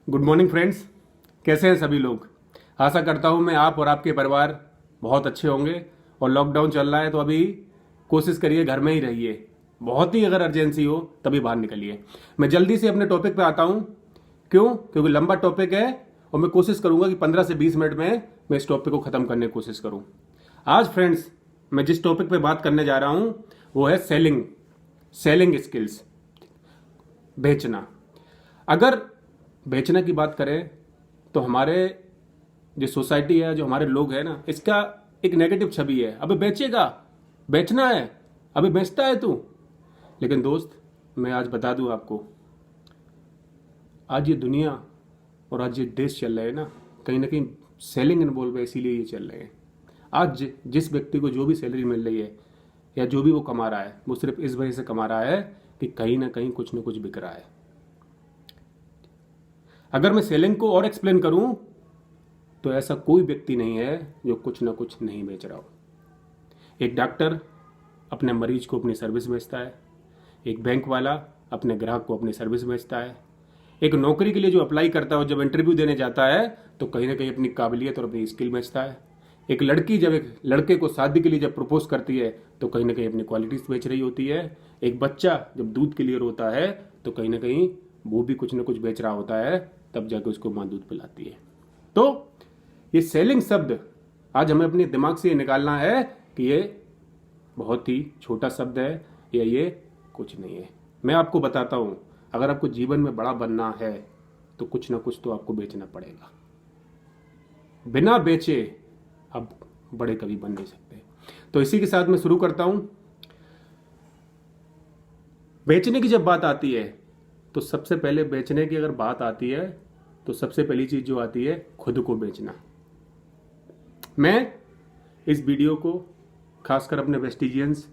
Good morning friends. कैसे हैं सभी लोग। आशा करता हूं मैं आप और आपके परिवार बहुत अच्छे होंगे। और लॉकडाउन चल रहा है तो अभी कोशिश करिए घर में ही रहिए। बहुत ही अगर अर्जेंसी हो तभी बाहर निकलिए। मैं जल्दी से अपने टॉपिक पे आता हूं। क्यों? क्योंकि लंबा टॉपिक है और मैं कोशिश करूंगा कि 15 से 20 मिनट में मैं इस टॉपिक को खत्म करने की कोशिश करूं। आज फ्रेंड्स मैं जिस टॉपिक पे बात करने जा रहा हूं वो है सेलिंग स्किल्स, बेचना। अगर बेचने की बात करें तो हमारे जो सोसाइटी है, जो हमारे लोग हैं ना, इसका एक नेगेटिव छवि है। अबे बेचेगा, बेचना है, अबे बेचता है तू। लेकिन दोस्त मैं आज बता दूं आपको, आज ये दुनिया और आज ये देश चल रहे हैं ना कहीं सेलिंग इन्वॉल्व है, इसीलिए ये चल रहे हैं। आज जिस व्यक्ति को जो भी सैलरी मिल रही है या जो भी वो कमा रहा है वो सिर्फ इस वजह से कमा रहा है कि कहीं ना कहीं कुछ ना कुछ बिक रहा है। अगर मैं सेलिंग को और एक्सप्लेन करूं तो ऐसा कोई व्यक्ति नहीं है जो कुछ ना कुछ नहीं बेच रहा हो। एक डॉक्टर अपने मरीज को अपनी सर्विस बेचता है, एक बैंक वाला अपने ग्राहक को अपनी सर्विस बेचता है, एक नौकरी के लिए जो अप्लाई करता है और जब इंटरव्यू देने जाता है तो कहीं ना कहीं अपनी काबिलियत और अपनी स्किल बेचता है। एक लड़की जब एक लड़के को शादी के लिए जब प्रपोज करती है तो कहीं ना कहीं अपनी क्वालिटीज बेच रही होती है। एक बच्चा जब दूध के लिए रोता है तो कहीं ना कहीं वो भी कुछ ना कुछ बेच रहा होता है, तब जाकर उसको माँ दूध पिलाती है। तो ये सेलिंग शब्द आज हमें अपने दिमाग से निकालना है कि ये बहुत ही छोटा शब्द है या ये कुछ नहीं है। मैं आपको बताता हूं, अगर आपको जीवन में बड़ा बनना है तो कुछ ना कुछ तो आपको बेचना पड़ेगा। बिना बेचे आप बड़े कभी बन नहीं सकते। तो इसी के साथ मैं शुरू करता हूं। बेचने की जब बात आती है तो सबसे पहले बेचने की अगर बात आती है तो सबसे पहली चीज जो आती है खुद को बेचना। मैं इस वीडियो को खासकर अपने वेस्टिजियंस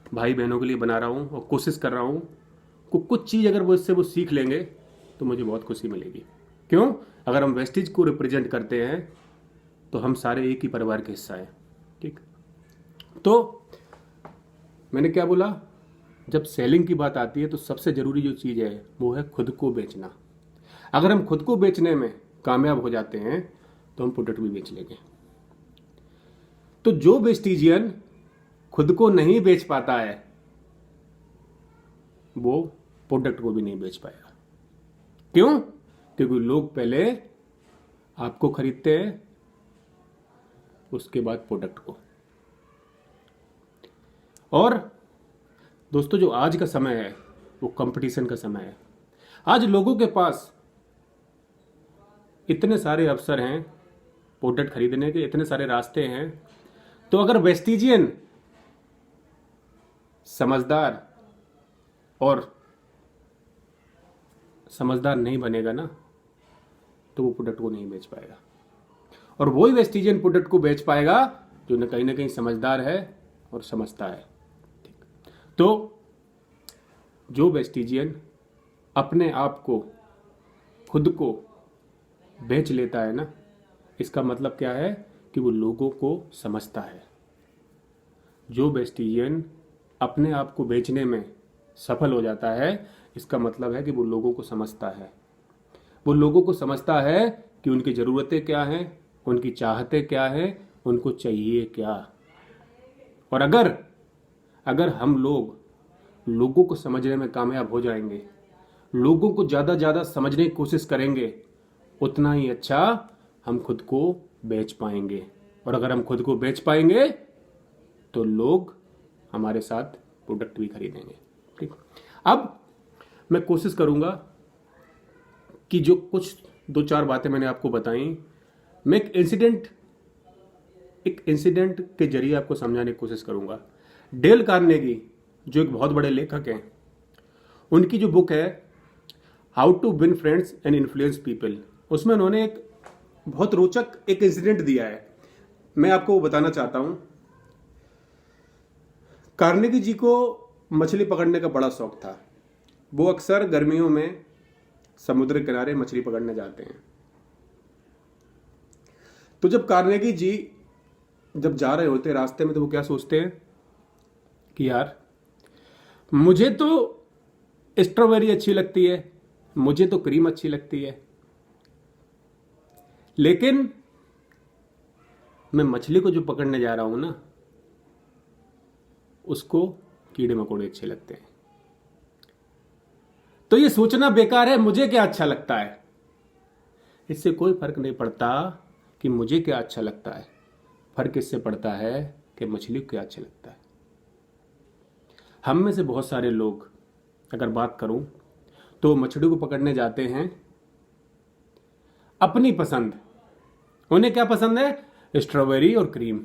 भाई बहनों के लिए बना रहा हूं और कोशिश कर रहा हूं को कुछ चीज अगर वो इससे वो सीख लेंगे तो मुझे बहुत खुशी मिलेगी। क्यों? अगर हम वेस्टिज को रिप्रेजेंट करते हैं तो हम सारे एक ही परिवार के हिस्सा हैं। ठीक, तो मैंने क्या बोला, जब सेलिंग की बात आती है तो सबसे जरूरी जो चीज है वो है खुद को बेचना। अगर हम खुद को बेचने में कामयाब हो जाते हैं तो हम प्रोडक्ट भी बेच लेंगे। तो जो वेस्टिजियन खुद को नहीं बेच पाता है वो प्रोडक्ट को भी नहीं बेच पाएगा। क्यों? क्योंकि लोग पहले आपको खरीदते हैं, उसके बाद प्रोडक्ट को। और दोस्तों जो आज का समय है वो कंपटीशन का समय है। आज लोगों के पास इतने सारे अवसर हैं प्रोडक्ट खरीदने के, इतने सारे रास्ते हैं। तो अगर वेस्टिजियन समझदार नहीं बनेगा ना तो वो प्रोडक्ट को नहीं बेच पाएगा। और वही वेस्टिजियन प्रोडक्ट को बेच पाएगा जो न कहीं समझदार है और समझता है। ठीक, तो जो वेस्टिजियन अपने आप को खुद को बेच लेता है ना, इसका मतलब क्या है कि वो लोगों को समझता है। जो वेस्टिजियन अपने आप को बेचने में सफल हो जाता है इसका मतलब है कि वो लोगों को समझता है। वो लोगों को समझता है कि उनकी ज़रूरतें क्या हैं, उनकी चाहतें क्या हैं, उनको चाहिए क्या। और अगर हम लोगों को समझने में कामयाब हो जाएंगे, लोगों को ज़्यादा समझने की कोशिश करेंगे, उतना ही अच्छा हम खुद को बेच पाएंगे। और अगर हम खुद को बेच पाएंगे तो लोग हमारे साथ प्रोडक्ट भी खरीदेंगे। ठीक, अब मैं कोशिश करूंगा कि जो कुछ 2-4 बातें मैंने आपको बताई, मैं एक इंसिडेंट के जरिए आपको समझाने की कोशिश करूंगा। डेल कार्नेगी जो एक बहुत बड़े लेखक हैं, उनकी जो बुक है how to win friends and influence people, उसमें उन्होंने एक बहुत रोचक एक इंसिडेंट दिया है। मैं आपको वो बताना चाहता हूं। कार्नेगी जी को मछली पकड़ने का बड़ा शौक था। वो अक्सर गर्मियों में समुद्र किनारे मछली पकड़ने जाते हैं। तो जब कार्नेगी जी जब जा रहे होते रास्ते में तो वो क्या सोचते हैं कि यार मुझे तो स्ट्रॉबेरी अच्छी लगती है, मुझे तो क्रीम अच्छी लगती है, लेकिन मैं मछली को जो पकड़ने जा रहा हूं ना, उसको कीड़े मकोड़े अच्छे लगते हैं। तो ये सोचना बेकार है मुझे क्या अच्छा लगता है। इससे कोई फर्क नहीं पड़ता कि मुझे क्या अच्छा लगता है। फर्क इससे पड़ता है कि मछली को क्या अच्छा लगता है। हम में से बहुत सारे लोग अगर बात करूं तो मछली को पकड़ने जाते हैं अपनी पसंद। उन्हें क्या पसंद है? स्ट्रॉबेरी और क्रीम।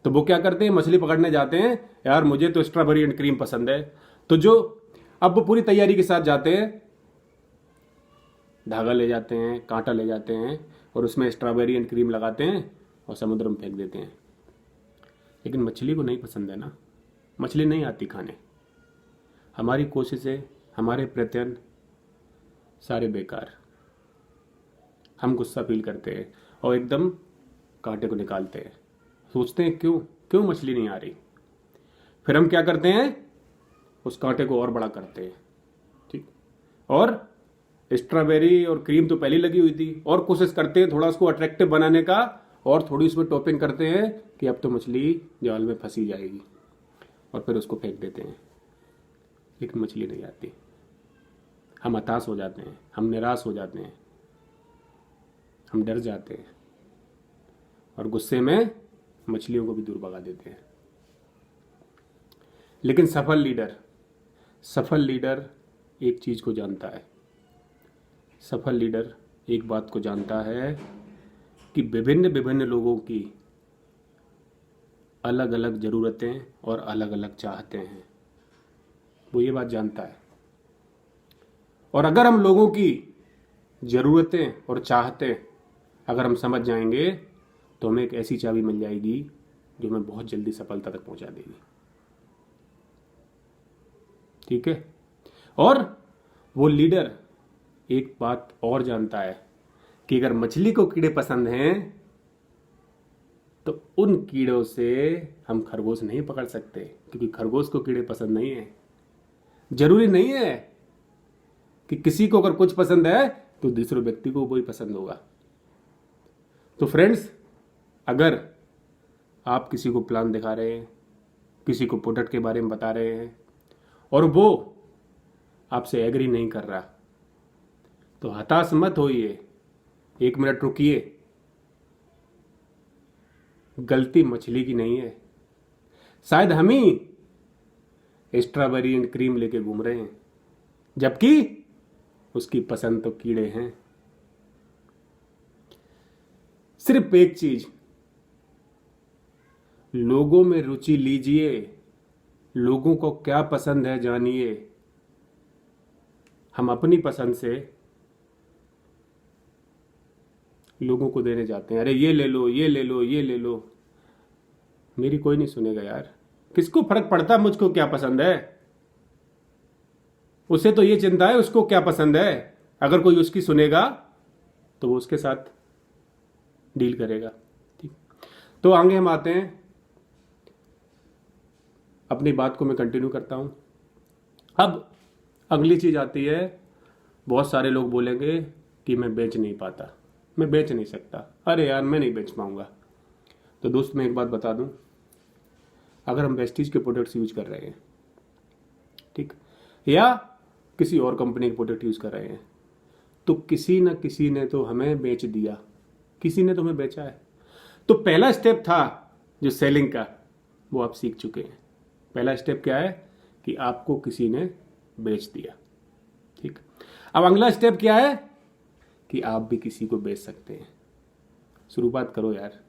तो वो क्या करते हैं? मछली पकड़ने जाते हैं, यार मुझे तो स्ट्रॉबेरी एंड क्रीम पसंद है। तो जो अब वो पूरी तैयारी के साथ जाते हैं, धागा ले जाते हैं, कांटा ले जाते हैं और उसमें स्ट्रॉबेरी एंड क्रीम लगाते हैं और समुद्र में फेंक देते हैं। लेकिन मछली को नहीं पसंद है ना, मछली नहीं आती खाने। हमारी कोशिशें, हमारे प्रयत्न सारे बेकार। हम गुस्सा फील करते हैं और एकदम कांटे को निकालते हैं, सोचते हैं क्यों क्यों मछली नहीं आ रही। फिर हम क्या करते हैं? उस कांटे को और बड़ा करते हैं, ठीक। और स्ट्रॉबेरी और क्रीम तो पहले लगी हुई थी, और कोशिश करते हैं थोड़ा उसको अट्रैक्टिव बनाने का, और थोड़ी उसमें टॉपिंग करते हैं कि अब तो मछली जाल में फंसी जाएगी, और फिर उसको फेंक देते हैं। लेकिन मछली नहीं आती। हम हताश हो जाते हैं, हम निराश हो जाते हैं, हम डर जाते हैं और गुस्से में मछलियों को भी दूर भगा देते हैं। लेकिन सफल लीडर एक चीज को जानता है। सफल लीडर एक बात को जानता है कि विभिन्न विभिन्न लोगों की अलग अलग जरूरतें और अलग अलग चाहते हैं। वो ये बात जानता है। और अगर हम लोगों की जरूरतें और चाहतें अगर हम समझ जाएंगे तो हमें एक ऐसी चाबी मिल जाएगी जो हमें बहुत जल्दी सफलता तक पहुंचा देगी। ठीक है। और वो लीडर एक बात और जानता है कि अगर मछली को कीड़े पसंद हैं तो उन कीड़ों से हम खरगोश नहीं पकड़ सकते, क्योंकि खरगोश को कीड़े पसंद नहीं है। जरूरी नहीं है कि किसी को अगर कुछ पसंद है तो दूसरे व्यक्ति को वही पसंद होगा। तो फ्रेंड्स, अगर आप किसी को प्लान दिखा रहे हैं, किसी को प्रोडक्ट के बारे में बता रहे हैं और वो आपसे एग्री नहीं कर रहा, तो हताश मत होइए, 1 मिनट रुकिए। गलती मछली की नहीं है, शायद हम ही स्ट्रॉबेरी एंड क्रीम लेके घूम रहे हैं, जबकि उसकी पसंद तो कीड़े हैं। सिर्फ एक चीज, लोगों में रुचि लीजिए, लोगों को क्या पसंद है जानिए। हम अपनी पसंद से लोगों को देने जाते हैं, अरे ये ले लो, ये ले लो, ये ले लो। मेरी कोई नहीं सुनेगा यार। किसको फर्क पड़ता मुझको क्या पसंद है? उसे तो ये चिंता है उसको क्या पसंद है। अगर कोई उसकी सुनेगा तो वो उसके साथ डील करेगा। ठीक। तो आगे हम आते हैं, अपनी बात को मैं कंटिन्यू करता हूं। अब अगली चीज आती है, बहुत सारे लोग बोलेंगे कि मैं बेच नहीं पाता, मैं बेच नहीं सकता, अरे यार मैं नहीं बेच पाऊंगा। तो दोस्त मैं एक बात बता दूं, अगर हम वेस्टीज के प्रोडक्ट्स यूज कर रहे हैं, ठीक, या किसी और कंपनी के प्रोडक्ट यूज कर रहे हैं, तो किसी न किसी ने तो हमें बेच दिया, किसी ने तो हमें बेचा है। तो पहला स्टेप था जो सेलिंग का, वो आप सीख चुके हैं। पहला स्टेप क्या है कि आपको किसी ने बेच दिया। ठीक। अब अगला स्टेप क्या है कि आप भी किसी को बेच सकते हैं। शुरुआत करो यार,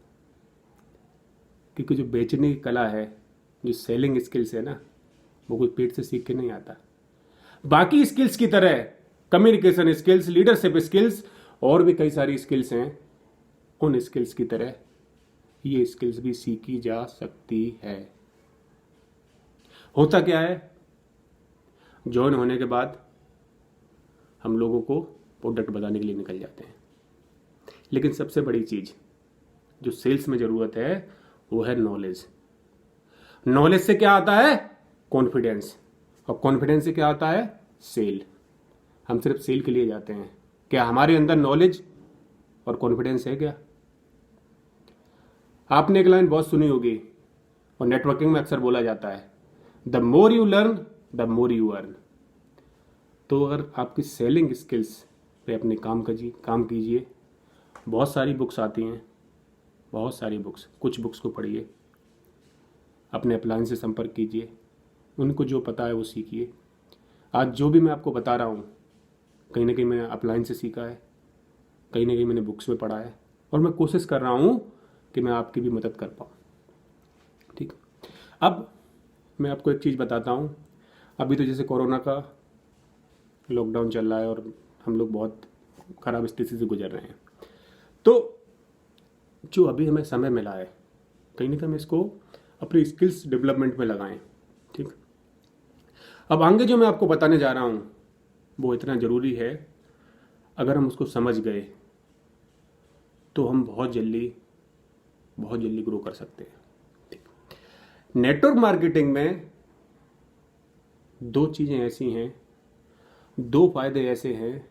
क्योंकि जो बेचने की कला है, जो सेलिंग स्किल्स है ना, वो कोई पेट से सीख के नहीं आता। बाकी स्किल्स की तरह कम्युनिकेशन स्किल्स, लीडरशिप स्किल्स और भी कई सारी स्किल्स हैं, उन स्किल्स की तरह ये स्किल्स भी सीखी जा सकती है। होता क्या है, ज्वाइन होने के बाद हम लोगों को प्रोडक्ट बताने के लिए निकल जाते हैं, लेकिन सबसे बड़ी चीज जो सेल्स में जरूरत है वो है नॉलेज। नॉलेज से क्या आता है? कॉन्फिडेंस, और कॉन्फिडेंस से क्या आता है? सेल। हम सिर्फ सेल के लिए जाते हैं। क्या हमारे अंदर नॉलेज और कॉन्फिडेंस है क्या? आपने एक लाइन बहुत सुनी होगी और नेटवर्किंग में अक्सर बोला जाता है, the more you learn the more you earn. तो अगर आपकी सेलिंग स्किल्स पे अपने काम कीजिए। बहुत सारी बुक्स आती हैं, बहुत सारी बुक्स, कुछ बुक्स को पढ़िए, अपने अपलाइन से संपर्क कीजिए, उनको जो पता है वो सीखिए। आज जो भी मैं आपको बता रहा हूँ कहीं ना कहीं मैंने अपलाइन से सीखा है, कहीं ना कहीं मैंने बुक्स में पढ़ा है, और मैं कोशिश कर रहा हूँ कि मैं आपकी भी मदद कर पाऊँ। ठीक, अब मैं आपको एक चीज़ बताता हूँ। अभी तो जैसे कोरोना का लॉकडाउन चल रहा है और हम लोग बहुत ख़राब स्थिति से गुजर रहे हैं, तो जो अभी हमें समय मिला है कहीं ना कहीं हम इसको अपनी स्किल्स डेवलपमेंट में लगाएं। ठीक, अब आगे जो मैं आपको बताने जा रहा हूँ वो इतना ज़रूरी है, अगर हम उसको समझ गए तो हम बहुत जल्दी ग्रो कर सकते हैं। ठीक, नेटवर्क मार्केटिंग में दो चीज़ें ऐसी हैं, दो फायदे ऐसे हैं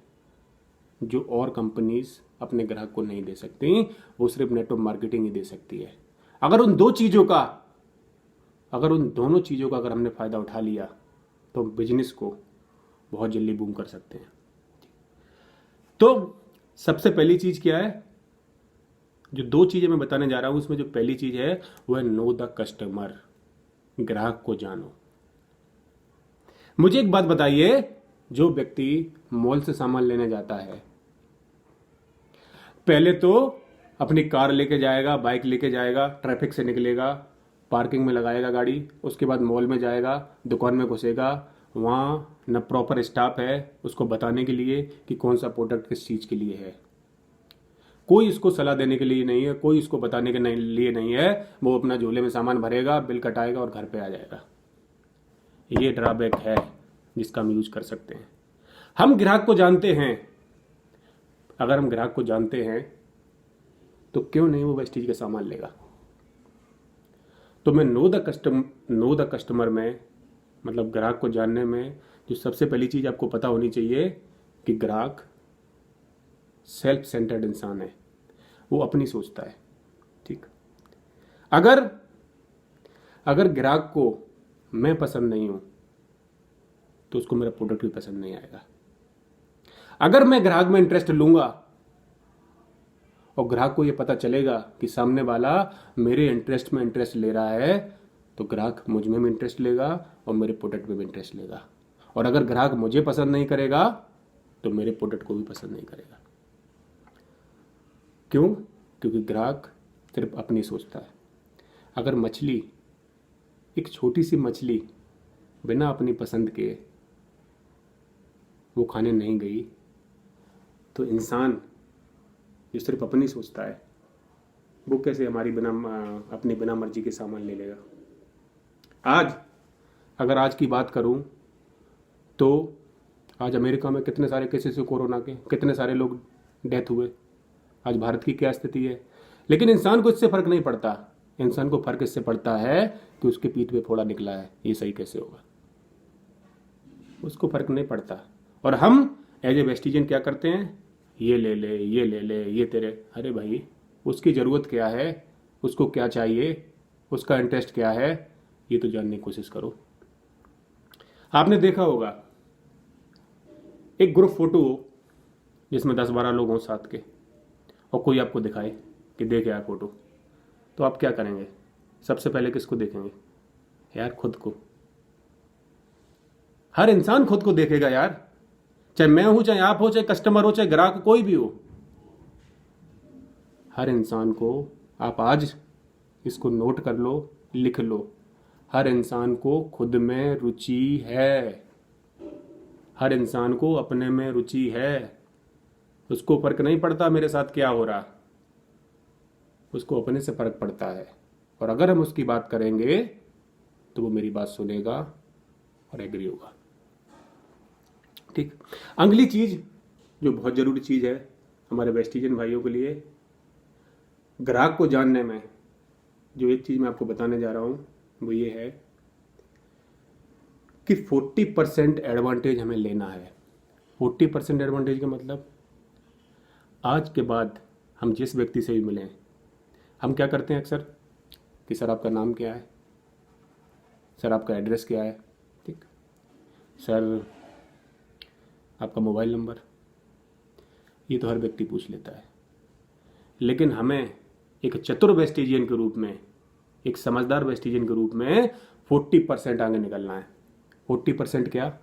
जो और कंपनीज अपने ग्राहक को नहीं दे सकती, वो सिर्फ नेटवर्क मार्केटिंग ही दे सकती है। अगर उन दोनों चीज़ों का अगर हमने फ़ायदा उठा लिया तो बिजनेस को बहुत जल्दी बूम कर सकते हैं। तो सबसे पहली चीज़ क्या है? जो दो चीज़ें मैं बताने जा रहा हूँ उसमें जो पहली चीज़ है वो है नो द कस्टमर, ग्राहक को जानो। मुझे एक बात बताइए, जो व्यक्ति मॉल से सामान लेने जाता है पहले तो अपनी कार लेके जाएगा, बाइक लेके जाएगा, ट्रैफिक से निकलेगा, पार्किंग में लगाएगा गाड़ी, उसके बाद मॉल में जाएगा, दुकान में घुसेगा, वहाँ न प्रॉपर स्टाफ है उसको बताने के लिए कि कौन सा प्रोडक्ट किस चीज़ के लिए है, कोई इसको सलाह देने के लिए नहीं है, कोई इसको बताने के लिए नहीं है। वो अपना झोले में सामान भरेगा, बिल कटाएगा और घर पे आ जाएगा। ये ड्रॉबैक है जिसका हम यूज कर सकते हैं। हम ग्राहक को जानते हैं, अगर हम ग्राहक को जानते हैं तो क्यों नहीं वो वेस्टीज का सामान लेगा। तो मैं नो द कस्टमर में, मतलब ग्राहक को जानने में जो सबसे पहली चीज आपको पता होनी चाहिए कि ग्राहक सेल्फ सेंटर्ड इंसान है, वो अपनी सोचता है। ठीक, अगर ग्राहक को मैं पसंद नहीं हूं तो उसको मेरा प्रोडक्ट भी पसंद नहीं आएगा। अगर मैं ग्राहक में इंटरेस्ट लूंगा और ग्राहक को यह पता चलेगा कि सामने वाला मेरे इंटरेस्ट में इंटरेस्ट ले रहा है तो ग्राहक मुझ में भी इंटरेस्ट लेगा और मेरे प्रोडक्ट में भी इंटरेस्ट लेगा। और अगर ग्राहक मुझे पसंद नहीं करेगा तो मेरे प्रोडक्ट को भी पसंद नहीं करेगा। क्यों? क्योंकि ग्राहक सिर्फ अपनी सोचता है। अगर मछली, एक छोटी सी मछली बिना अपनी पसंद के वो खाने नहीं गई तो इंसान जो सिर्फ अपनी सोचता है वो कैसे अपनी बिना मर्जी के सामान ले लेगा। अगर आज की बात करूं तो आज अमेरिका में कितने सारे केसेस हुए कोरोना के, कितने सारे लोग डेथ हुए। आज भारत की क्या स्थिति है, लेकिन इंसान को इससे फर्क नहीं पड़ता। इंसान को फर्क इससे पड़ता है कि उसके पीठ पे फोड़ा निकला है, ये सही कैसे होगा, उसको फर्क नहीं पड़ता। और हम एज ए वेस्टिजन क्या करते हैं, ये ले ले, ये ले ले, ये तेरे। अरे भाई, उसकी ज़रूरत क्या है, उसको क्या चाहिए, उसका इंटरेस्ट क्या है, ये तो जानने की कोशिश करो। आपने देखा होगा एक ग्रुप फोटो हो जिसमें 10-12 लोग हों साथ के और कोई आपको दिखाए कि देख यार फोटो, तो आप क्या करेंगे? सबसे पहले किसको देखेंगे? यार खुद को। हर इंसान खुद को देखेगा यार, चाहे मैं हूं, चाहे आप हो, चाहे कस्टमर हो, चाहे ग्राहक, कोई भी हो। हर इंसान को, आप आज इसको नोट कर लो, लिख लो, हर इंसान को खुद में रुचि है। हर इंसान को अपने में रुचि है। उसको फर्क नहीं पड़ता मेरे साथ क्या हो रहा, उसको अपने से फर्क पड़ता है। और अगर हम उसकी बात करेंगे तो वो मेरी बात सुनेगा और एग्री होगा। ठीक, अगली चीज जो बहुत जरूरी चीज है हमारे वेस्टिजन भाइयों के लिए, ग्राहक को जानने में जो एक चीज मैं आपको बताने जा रहा हूं वो ये है कि 40% एडवांटेज हमें लेना है। 40% एडवांटेज का मतलब आज के बाद हम जिस व्यक्ति से भी मिलें, हम क्या करते हैं अक्सर कि सर आपका नाम क्या है, सर आपका एड्रेस क्या है, ठीक, सर आपका मोबाइल नंबर, ये तो हर व्यक्ति पूछ लेता है। लेकिन हमें एक चतुर वेस्टिजियन के रूप में, एक समझदार वेस्टिजियन के रूप में 40% आगे निकलना है। 40% क्या?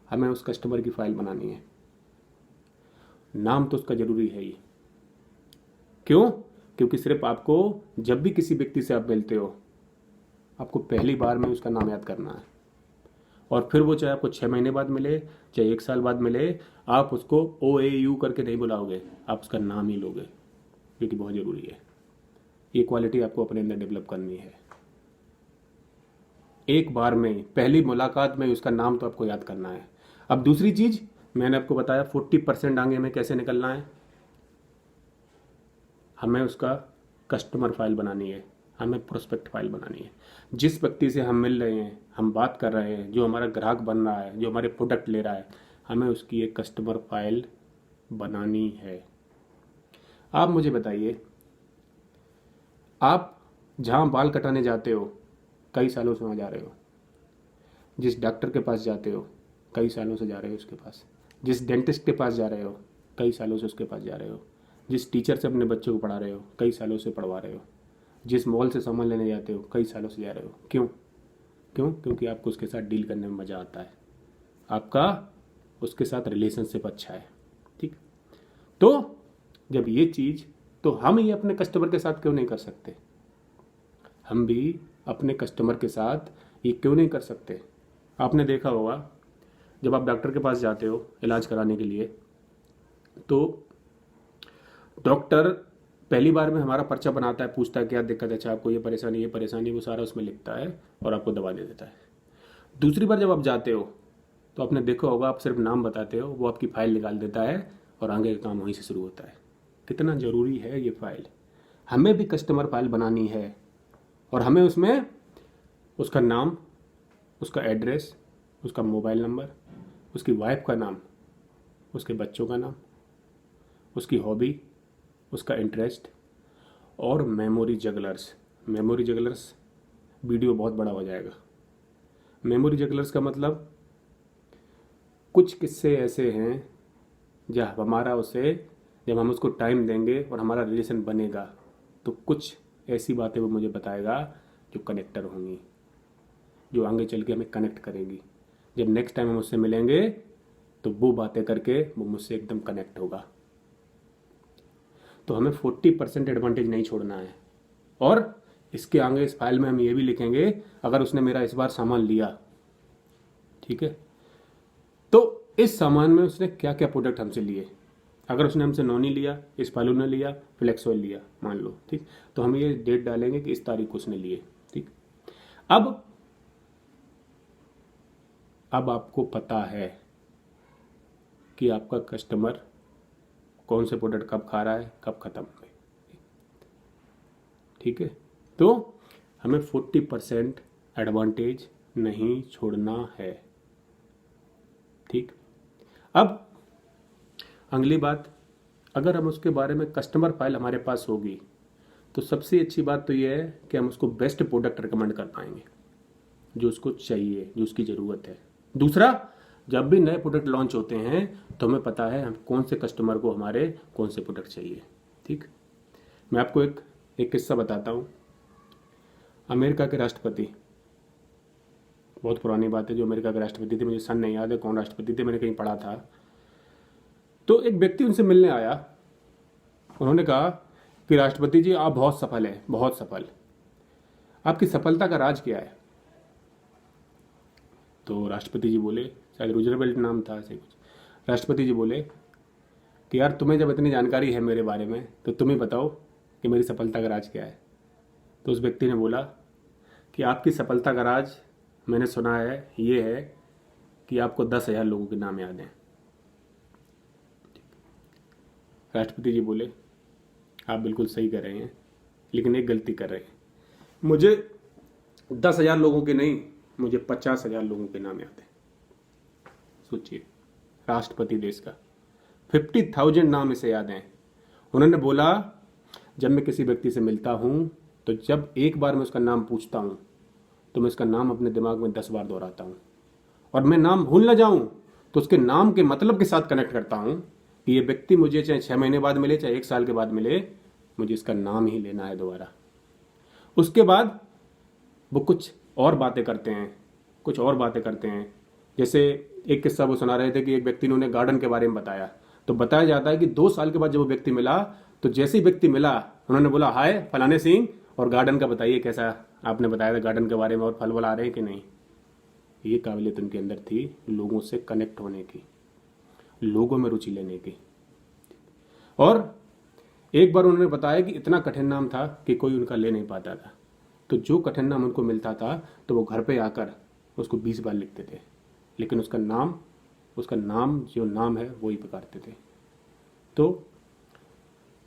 हमें उस कस्टमर की फाइल बनानी है। नाम तो उसका जरूरी है ही। क्यों? क्योंकि सिर्फ आपको जब भी किसी व्यक्ति से आप मिलते हो, आपको पहली बार में उसका नाम याद करना है, और फिर वो चाहे आपको 6 महीने बाद मिले, चाहे 1 साल बाद मिले, आप उसको OAU करके नहीं बुलाओगे, आप उसका नाम ही लोगे, क्योंकि बहुत ज़रूरी है। ये क्वालिटी आपको अपने अंदर डेवलप करनी है। एक बार में, पहली मुलाकात में उसका नाम तो आपको याद करना है। अब दूसरी चीज़ मैंने आपको बताया, 40% आगे में कैसे निकलना है। हमें उसका कस्टमर फाइल बनानी है, हमें प्रोस्पेक्ट फाइल बनानी है। जिस व्यक्ति से हम मिल रहे हैं, हम बात कर रहे हैं, जो हमारा ग्राहक बन रहा है, जो हमारे प्रोडक्ट ले रहा है, हमें उसकी एक कस्टमर फाइल बनानी है। आप मुझे बताइए, आप जहाँ बाल कटाने जाते हो, कई सालों से वहाँ जा रहे हो। जिस डॉक्टर के पास जाते हो, कई सालों से जा रहे हो उसके पास। जिस डेंटिस्ट के पास जा रहे हो, कई सालों से उसके पास जा रहे हो। जिस टीचर से अपने बच्चों को पढ़ा रहे हो, कई सालों से पढ़वा रहे हो। जिस मॉल से सामान लेने जाते हो, कई सालों से जा रहे हो। क्यों? क्योंकि आपको उसके साथ डील करने में मज़ा आता है, आपका उसके साथ रिलेशनशिप अच्छा है, ठीक। तो जब ये चीज़, तो हम ये अपने कस्टमर के साथ क्यों नहीं कर सकते? हम भी अपने कस्टमर के साथ ये क्यों नहीं कर सकते? आपने देखा होगा, जब आप डॉक्टर के पास जाते हो इलाज कराने के लिए, तो डॉक्टर पहली बार में हमारा पर्चा बनाता है, पूछता है क्या दिक्कत है, अच्छा आपको ये परेशानी, वो सारा उसमें लिखता है और आपको दवा दे देता है। दूसरी बार जब आप जाते हो, तो आपने देखा होगा, आप सिर्फ नाम बताते हो, वो आपकी फाइल निकाल देता है और आगे का काम वहीं से शुरू होता है। कितना ज़रूरी है ये फाइल। हमें भी कस्टमर फाइल बनानी है, और हमें उसमें उसका नाम, उसका एड्रेस, उसका मोबाइल नंबर, उसकी वाइफ का नाम, उसके बच्चों का नाम, उसकी हॉबी, उसका इंटरेस्ट, और memory jugglers. Memory jugglers video बहुत बड़ा हो जाएगा। मेमोरी जगलर्स का मतलब, कुछ किस्से ऐसे हैं जब जब हम उसको टाइम देंगे और हमारा रिलेशन बनेगा, तो कुछ ऐसी बातें वो मुझे बताएगा जो कनेक्टर होंगी, जो आगे चल के हमें कनेक्ट करेंगी। जब नेक्स्ट टाइम हम उससे मिलेंगे, तो वो बातें करके वो मुझसे एकदम कनेक्ट होगा। तो हमें 40% एडवांटेज नहीं छोड़ना है। और इसके आगे इस फाइल में हम ये भी लिखेंगे, अगर उसने मेरा इस बार सामान लिया, ठीक है, तो इस सामान में उसने क्या क्या प्रोडक्ट हमसे लिए। अगर उसने हमसे नॉनी लिया, स्पालू ने लिया, फ्लेक्स ऑयल लिया, मान लो, ठीक, तो हम ये डेट डालेंगे कि इस तारीख को उसने लिए, ठीक। अब आपको पता है कि आपका कस्टमर कौन से प्रोडक्ट कब खा रहा है, कब खत्म हुए, ठीक है। तो हमें 40% एडवांटेज नहीं छोड़ना है, ठीक। अब अगली बात, अगर हम उसके बारे में कस्टमर फाइल हमारे पास होगी, तो सबसे अच्छी बात तो यह है कि हम उसको बेस्ट प्रोडक्ट रिकमेंड कर पाएंगे, जो उसको चाहिए, जो उसकी ज़रूरत है। दूसरा, जब भी नए प्रोडक्ट लॉन्च होते हैं, तो हमें पता है हम कौन से कस्टमर को हमारे कौन से प्रोडक्ट चाहिए, ठीक। मैं आपको एक किस्सा बताता हूँ। अमेरिका के राष्ट्रपति, बहुत पुरानी बात है, जो अमेरिका के राष्ट्रपति थे, मुझे सन नहीं याद है कौन राष्ट्रपति थे, मैंने कहीं पढ़ा था। तो एक व्यक्ति उनसे मिलने आया। उन्होंने कहा कि राष्ट्रपति जी, आप बहुत सफल हैं, बहुत सफल, आपकी सफलता का राज क्या है? तो राष्ट्रपति जी बोले, शायद रूजवेल्ट नाम था, ऐसे कुछ। राष्ट्रपति जी बोले कि यार, तुम्हें जब इतनी जानकारी है मेरे बारे में, तो तुम ही बताओ कि मेरी सफलता का राज क्या है। तो उस व्यक्ति ने बोला कि आपकी सफलता का राज, मैंने सुना है, ये है कि आपको 10,000 लोगों के नाम याद हैं। राष्ट्रपति जी बोले, आप बिल्कुल सही कर रहे हैं, लेकिन एक गलती कर रहे हैं। मुझे 10,000 लोगों के नहीं, मुझे 50,000 लोगों के नाम याद है। सोचिए, राष्ट्रपति देश का 50,000 नाम इसे याद हैं, उन्होंने बोला जब मैं किसी व्यक्ति से मिलता हूं तो जब एक बार मैं उसका नाम पूछता हूं तो मैं उसका नाम अपने दिमाग में 10 बार दोहराता हूं, और मैं नाम भूल ना जाऊं तो उसके नाम के मतलब के साथ कनेक्ट करता हूं कि ये व्यक्ति मुझे चाहे 6 महीने बाद मिले चाहे 1 साल के बाद मिले, मुझे इसका नाम ही लेना है दोबारा। उसके बाद वो कुछ और बातें करते हैं, कुछ और बातें करते हैं। जैसे एक किस्सा वो सुना रहे थे कि एक व्यक्ति ने उन्हें गार्डन के बारे में बताया, तो बताया जाता है कि 2 साल के बाद जब वो व्यक्ति मिला तो जैसे ही व्यक्ति मिला उन्होंने बोला हाय फलाने सिंह, और गार्डन का बताइए कैसा, आपने बताया था गार्डन के बारे में और फल वल आ रहे हैं कि नहीं। ये काबिलियत उनके अंदर थी लोगों से कनेक्ट होने की, लोगों में रुचि लेने की। और एक बार उन्होंने बताया कि इतना कठिन नाम था कि कोई उनका ले नहीं पाता था, तो जो कठिन नाम उनको मिलता था तो वो घर पे आकर उसको 20 बार लिखते थे, लेकिन उसका नाम जो नाम है वो ही पुकारते थे। तो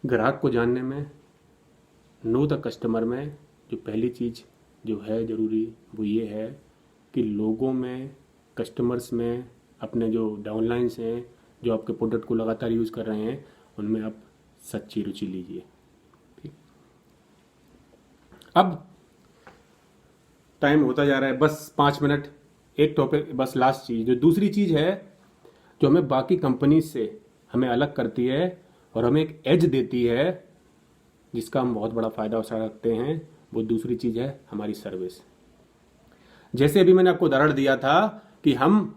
ग्राहक को जानने में, नो द कस्टमर में जो पहली चीज़ जो है ज़रूरी वो ये है कि लोगों में, कस्टमर्स में, अपने जो डाउनलाइंस हैं जो आपके प्रोडक्ट को लगातार यूज़ कर रहे हैं उनमें आप सच्ची रुचि लीजिए। ठीक, अब टाइम होता जा रहा है, बस 5 मिनट, एक टॉपिक बस, लास्ट चीज़ जो दूसरी चीज़ है जो हमें बाकी कंपनी से हमें अलग करती है और हमें एक एज देती है जिसका हम बहुत बड़ा फ़ायदा उठा सकते हैं, वो दूसरी चीज़ है हमारी सर्विस। जैसे अभी मैंने आपको उदाहरण दिया था कि हम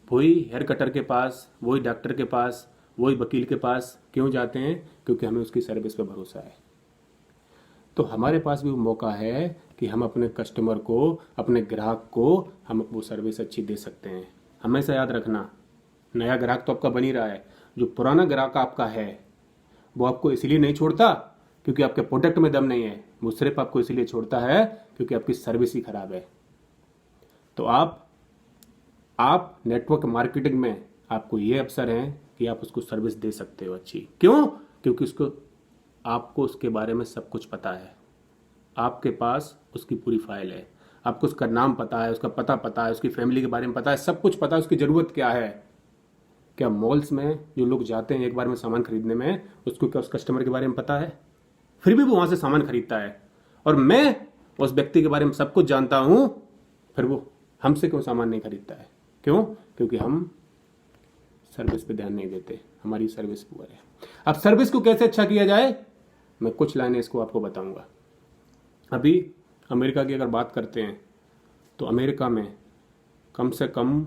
वही हेयर कटर के पास, वही डॉक्टर के पास, वही वकील के पास क्यों जाते हैं, क्योंकि हमें उसकी सर्विस पे भरोसा है। तो हमारे पास भी वो मौका है कि हम अपने कस्टमर को, अपने ग्राहक को हम वो सर्विस अच्छी दे सकते हैं। हमेशा याद रखना, नया ग्राहक तो आपका बन ही रहा है, जो पुराना ग्राहक आपका है वो आपको इसलिए नहीं छोड़ता क्योंकि आपके प्रोडक्ट में दम नहीं है, वो सिर्फ आपको इसलिए छोड़ता है क्योंकि आपकी सर्विस ही खराब है। तो आप नेटवर्क मार्केटिंग में आपको ये अवसर है कि आप उसको सर्विस दे सकते हो अच्छी। क्यों? क्योंकि आपको उसके बारे में सब कुछ पता है, आपके पास उसकी पूरी फाइल है, आपको उसका नाम पता है, उसका पता पता है, उसकी फैमिली के बारे में पता है, सब कुछ पता है, उसकी ज़रूरत क्या है। क्या मॉल्स में जो लोग जाते हैं एक बार में सामान खरीदने में, उसको क्या उस कस्टमर के बारे में पता है? फिर भी वो वहाँ से सामान खरीदता है। और मैं उस व्यक्ति के बारे में सब कुछ जानता हूँ, फिर वो हमसे क्यों सामान नहीं खरीदता है? क्यों? क्योंकि हम सर्विस पे ध्यान नहीं देते, हमारी सर्विस पुअर है। अब सर्विस को कैसे अच्छा किया जाए, मैं कुछ लाइनें इसको आपको बताऊंगा। अभी अमेरिका की अगर बात करते हैं तो अमेरिका में कम से कम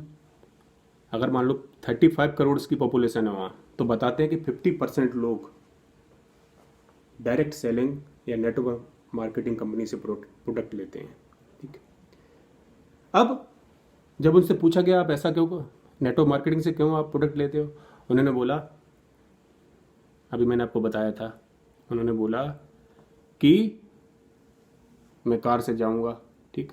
अगर मान लो 35 करोड़ की पॉपुलेशन है वहाँ, तो बताते हैं कि 50% लोग डायरेक्ट सेलिंग या नेटवर्क मार्केटिंग कंपनी से प्रोडक्ट लेते हैं। ठीक है, अब जब उनसे पूछा गया आप ऐसा क्यों, नेटवर्क मार्केटिंग से क्यों आप प्रोडक्ट लेते हो, उन्होंने बोला, अभी मैंने आपको बताया था, उन्होंने बोला कि मैं कार से जाऊंगा, ठीक,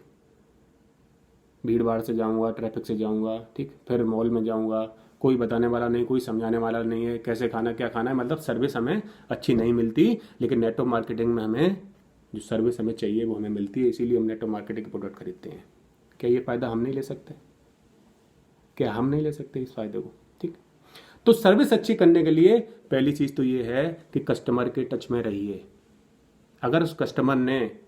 भीड़ भाड़ से जाऊंगा, ट्रैफिक से जाऊंगा, ठीक, फिर मॉल में जाऊंगा, कोई बताने वाला नहीं, कोई समझाने वाला नहीं है कैसे खाना क्या खाना है, मतलब सर्विस हमें अच्छी नहीं मिलती। लेकिन नेटवर्क मार्केटिंग में हमें जो सर्विस हमें चाहिए वो हमें मिलती है, इसीलिए हम नेटवर्क मार्केटिंग के प्रोडक्ट खरीदते हैं। क्या ये फ़ायदा हम नहीं ले सकते? क्या हम नहीं ले सकते इस फायदे को? ठीक, तो सर्विस अच्छी करने के लिए पहली चीज़ तो ये है कि कस्टमर के टच में रहिए। अगर उस कस्टमर ने,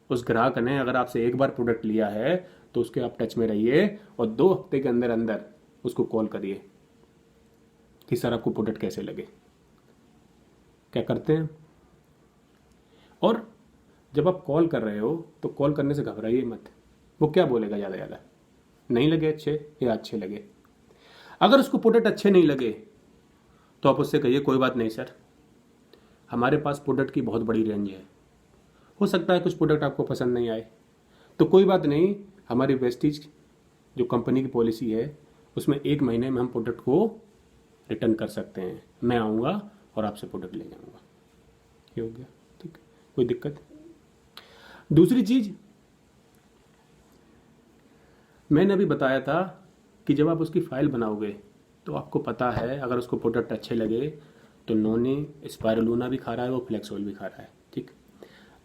उस ग्राहक ने अगर आपसे एक बार प्रोडक्ट लिया है तो उसके आप टच में रहिए और 2 हफ्ते के अंदर अंदर उसको कॉल करिए कि सर आपको प्रोडक्ट कैसे लगे। क्या करते हैं? और जब आप कॉल कर रहे हो तो कॉल करने से घबराइए मत, वो क्या बोलेगा, ज़्यादा नहीं लगे अच्छे या अच्छे लगे। अगर उसको प्रोडक्ट अच्छे नहीं लगे तो आप उससे कहिए कोई बात नहीं सर, हमारे पास प्रोडक्ट की बहुत बड़ी रेंज है, हो सकता है कुछ प्रोडक्ट आपको पसंद नहीं आए, तो कोई बात नहीं, हमारी वेस्टीज जो कंपनी की पॉलिसी है उसमें 1 महीने में हम प्रोडक्ट को रिटर्न कर सकते हैं, मैं आऊँगा और आपसे प्रोडक्ट ले जाऊँगा। ये हो गया, ठीक, कोई दिक्कत? दूसरी चीज़ मैंने अभी बताया था कि जब आप उसकी फाइल बनाओगे तो आपको पता है अगर उसको प्रोडक्ट अच्छे लगे तो नोनी स्पायरुलिना भी खा रहा है, वो फ्लेक्स ऑयल भी खा रहा है। ठीक,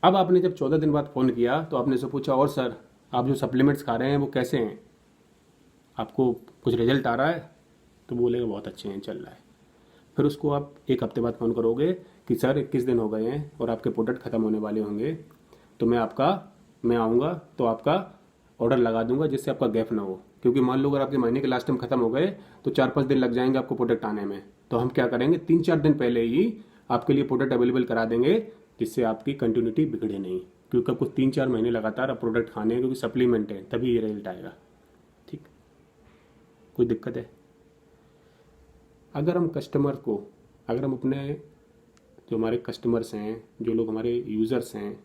अब आपने जब 14 दिन बाद फ़ोन किया तो आपने से पूछा और सर आप जो सप्लीमेंट्स खा रहे हैं वो कैसे हैं, आपको कुछ रिजल्ट आ रहा है? तो बोलेगा बहुत अच्छे हैं, चल रहा है। फिर उसको आप एक हफ्ते बाद फ़ोन करोगे कि सर 21 दिन हो गए हैं और आपके प्रोडक्ट ख़त्म होने वाले होंगे, तो मैं आऊँगा तो आपका ऑर्डर लगा दूंगा जिससे आपका गैप ना हो। क्योंकि मान लो अगर आपके महीने के लास्ट में ख़त्म हो गए तो 4-5 दिन लग जाएंगे आपको प्रोडक्ट आने में, तो हम क्या करेंगे 3-4 दिन पहले ही आपके लिए प्रोडक्ट अवेलेबल करा देंगे, जिससे आपकी कंटिन्यूटी बिगड़े नहीं। क्योंकि आपको 3-4 महीने लगातार आप प्रोडक्ट खाने हैं, क्योंकि सप्लीमेंट है, तभी ये रिजल्ट आएगा। ठीक, कोई दिक्कत है? अगर हम अपने जो हमारे कस्टमर्स हैं, जो लोग हमारे यूज़र्स हैं,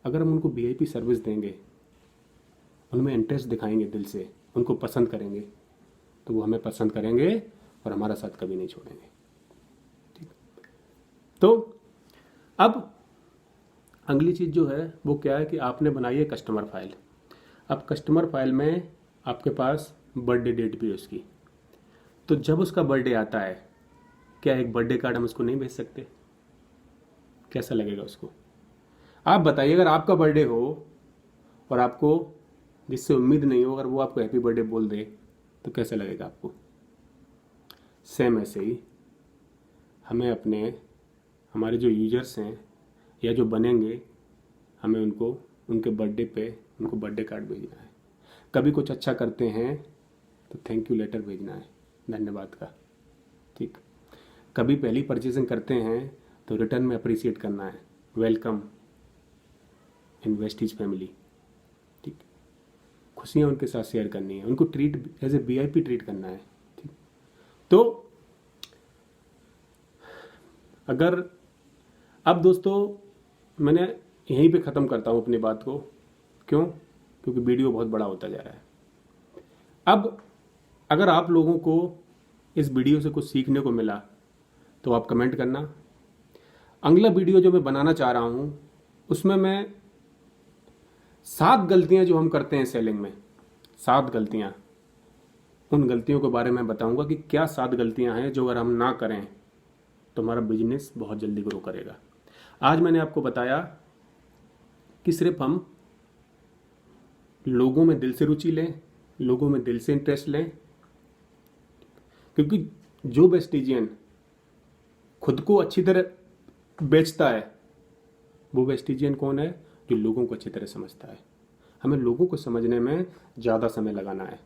अगर हम उनको वीआईपी सर्विस देंगे, उनमें इंटरेस्ट दिखाएंगे दिल से, उनको पसंद करेंगे, तो वो हमें पसंद करेंगे और हमारा साथ कभी नहीं छोड़ेंगे। ठीक, तो अब अगली चीज़ जो है वो क्या है कि आपने बनाई है कस्टमर फाइल। अब कस्टमर फाइल में आपके पास बर्थडे डेट भी है उसकी, तो जब उसका बर्थडे आता है, क्या एक बर्थडे कार्ड हम उसको नहीं भेज सकते? कैसा लगेगा उसको? आप बताइए, अगर आपका बर्थडे हो और आपको जिससे उम्मीद नहीं हो, अगर वो आपको हैप्पी बर्थडे बोल दे तो कैसा लगेगा आपको? सेम ऐसे ही हमारे जो यूजर्स हैं या जो बनेंगे, हमें उनके बर्थडे पे उनको बर्थडे कार्ड भेजना है। कभी कुछ अच्छा करते हैं तो थैंक यू लेटर भेजना है, धन्यवाद का। ठीक, कभी पहली परचेजिंग करते हैं तो रिटर्न में अप्रिशिएट करना है, वेलकम इन वेस्टीज फैमिली। ठीक, खुशियाँ उनके साथ शेयर करनी है, उनको treat as a VIP treat करना है। ठीक, तो अगर अब दोस्तों मैंने यहीं पे ख़त्म करता हूँ अपनी बात को। क्यों? क्योंकि वीडियो बहुत बड़ा होता जा रहा है। अब अगर आप लोगों को इस वीडियो से कुछ सीखने को मिला तो आप कमेंट करना। अगला वीडियो जो मैं बनाना चाह रहा हूँ उसमें मैं 7 गलतियाँ जो हम करते हैं सेलिंग में, 7 गलतियाँ, उन गलतियों के बारे में बताऊंगा कि क्या 7 गलतियाँ हैं जो अगर हम ना करें तो हमारा बिजनेस बहुत जल्दी ग्रो करेगा। आज मैंने आपको बताया कि सिर्फ हम लोगों में दिल से रुचि लें, लोगों में दिल से इंटरेस्ट लें, क्योंकि जो वेस्टिजियन खुद को अच्छी तरह बेचता है वो वेस्टिजियन कौन है? जो लोगों को अच्छी तरह समझता है। हमें लोगों को समझने में ज़्यादा समय लगाना है,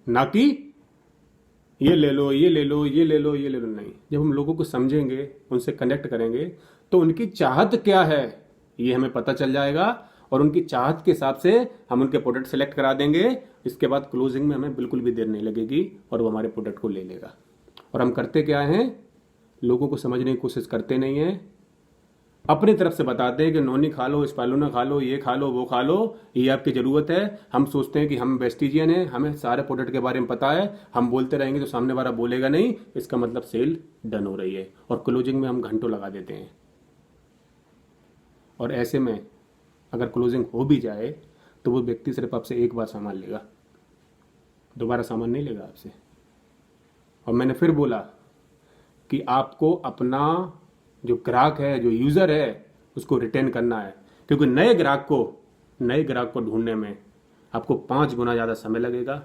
ना कि ये ले लो ये ले लो ये ले लो ये ले लो। नहीं, जब हम लोगों को समझेंगे, उनसे कनेक्ट करेंगे, तो उनकी चाहत क्या है ये हमें पता चल जाएगा और उनकी चाहत के हिसाब से हम उनके प्रोडक्ट सेलेक्ट करा देंगे। इसके बाद क्लोजिंग में हमें बिल्कुल भी देर नहीं लगेगी और वो हमारे प्रोडक्ट को ले लेगा। और हम करते क्या हैं? लोगों को समझने की कोशिश करते नहीं हैं, अपनी तरफ से बताते हैं कि नोनी खा लो, स्पालूना खा लो, ये खा लो, वो खा लो, ये आपकी ज़रूरत है। हम सोचते हैं कि हम वेस्टिजियन हैं, हमें सारे प्रोडक्ट के बारे में पता है, हम बोलते रहेंगे तो सामने वाला बोलेगा नहीं, इसका मतलब सेल डन हो रही है। और क्लोजिंग में हम घंटों लगा देते हैं। और ऐसे में अगर क्लोजिंग हो भी जाए तो वो व्यक्ति सिर्फ आपसे एक बार सामान लेगा, दोबारा सामान नहीं लेगा आपसे। और मैंने फिर बोला कि आपको अपना जो ग्राहक है, जो यूज़र है, उसको रिटेन करना है, क्योंकि नए ग्राहक को ढूंढने में आपको 5 गुना ज़्यादा समय लगेगा,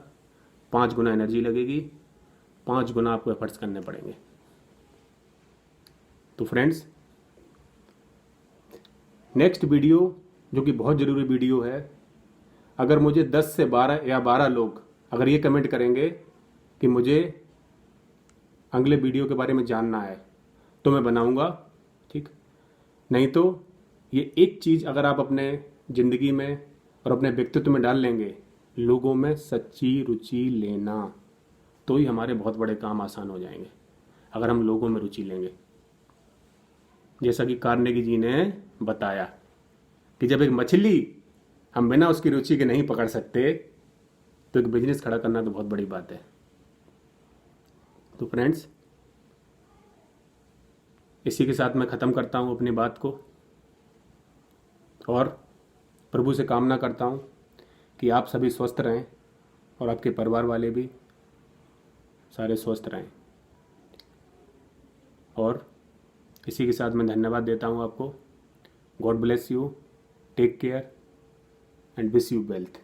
5 गुना एनर्जी लगेगी, 5 गुना आपको एफर्ट्स करने पड़ेंगे। तो फ्रेंड्स, नेक्स्ट वीडियो जो कि बहुत ज़रूरी वीडियो है, अगर मुझे 10 से 12 या 12 लोग अगर ये कमेंट करेंगे कि मुझे अगले वीडियो के बारे में जानना है तो मैं बनाऊंगा। ठीक, नहीं तो ये एक चीज़ अगर आप अपने ज़िंदगी में और अपने व्यक्तित्व में डाल लेंगे, लोगों में सच्ची रुचि लेना, तो ही हमारे बहुत बड़े काम आसान हो जाएंगे। अगर हम लोगों में रुचि लेंगे, जैसा कि कार्नेगी जी ने बताया कि जब एक मछली हम बिना उसकी रुचि के नहीं पकड़ सकते तो एक बिजनेस खड़ा करना तो बहुत बड़ी बात है। तो फ्रेंड्स, इसी के साथ मैं ख़त्म करता हूँ अपनी बात को और प्रभु से कामना करता हूँ कि आप सभी स्वस्थ रहें और आपके परिवार वाले भी सारे स्वस्थ रहें। और इसी के साथ मैं धन्यवाद देता हूँ आपको। God bless you, take care and wish you wealth.